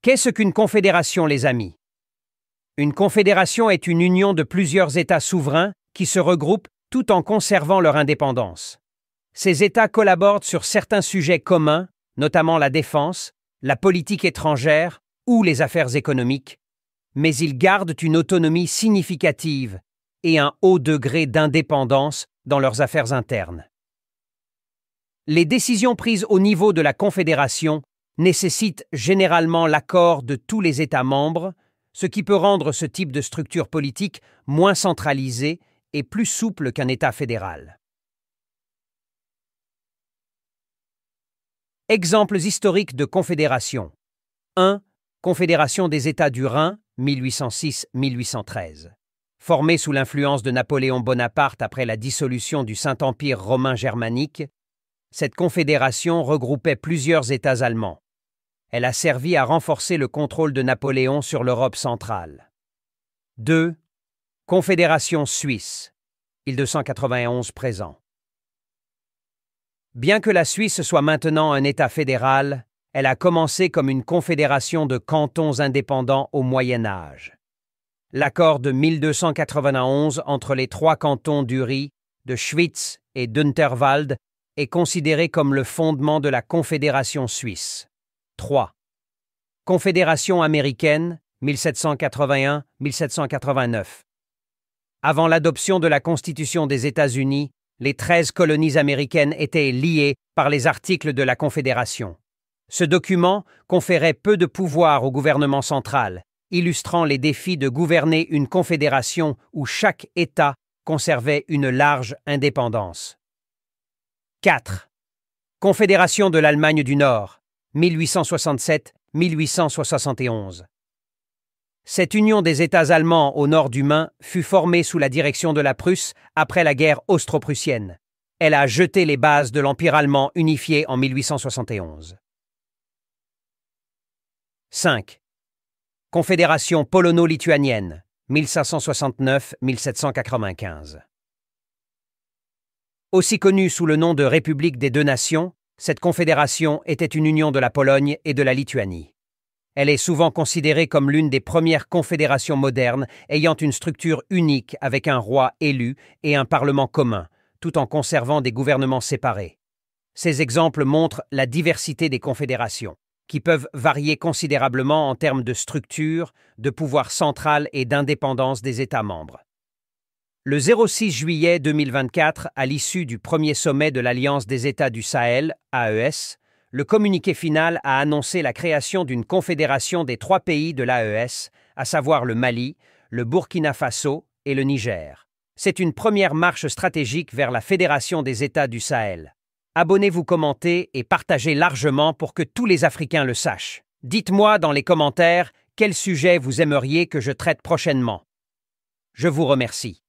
Qu'est-ce qu'une confédération, les amis? Une confédération est une union de plusieurs États souverains qui se regroupent tout en conservant leur indépendance. Ces États collaborent sur certains sujets communs, notamment la défense, la politique étrangère ou les affaires économiques, mais ils gardent une autonomie significative et un haut degré d'indépendance dans leurs affaires internes. Les décisions prises au niveau de la Confédération nécessitent généralement l'accord de tous les États membres, ce qui peut rendre ce type de structure politique moins centralisée et plus souple qu'un État fédéral. Exemples historiques de confédération. 1. Confédération des États du Rhin, 1806-1813. Formée sous l'influence de Napoléon Bonaparte après la dissolution du Saint-Empire romain germanique, cette confédération regroupait plusieurs États allemands. Elle a servi à renforcer le contrôle de Napoléon sur l'Europe centrale. 2. Confédération suisse, 1291 présent. Bien que la Suisse soit maintenant un État fédéral, elle a commencé comme une confédération de cantons indépendants au Moyen Âge. L'accord de 1291 entre les trois cantons d'Uri, de Schwyz et d'Unterwald est considéré comme le fondement de la Confédération suisse. 3. Confédération américaine, 1781-1789. Avant l'adoption de la Constitution des États-Unis, les 13 colonies américaines étaient liées par les articles de la Confédération. Ce document conférait peu de pouvoir au gouvernement central, illustrant les défis de gouverner une confédération où chaque État conservait une large indépendance. 4. Confédération de l'Allemagne du Nord, 1867-1871. Cette union des États allemands au nord du Main fut formée sous la direction de la Prusse après la guerre austro-prussienne. Elle a jeté les bases de l'Empire allemand unifié en 1871. 5. Confédération polono-lituanienne, 1569-1795. Aussi connue sous le nom de République des deux nations, cette confédération était une union de la Pologne et de la Lituanie. Elle est souvent considérée comme l'une des premières confédérations modernes ayant une structure unique avec un roi élu et un parlement commun, tout en conservant des gouvernements séparés. Ces exemples montrent la diversité des confédérations, qui peuvent varier considérablement en termes de structure, de pouvoir central et d'indépendance des États membres. Le 06 juillet 2024, à l'issue du premier sommet de l'Alliance des États du Sahel, AES, le communiqué final a annoncé la création d'une confédération des 3 pays de l'AES, à savoir le Mali, le Burkina Faso et le Niger. C'est une première marche stratégique vers la Fédération des États du Sahel. Abonnez-vous, commentez et partagez largement pour que tous les Africains le sachent. Dites-moi dans les commentaires quel sujet vous aimeriez que je traite prochainement. Je vous remercie.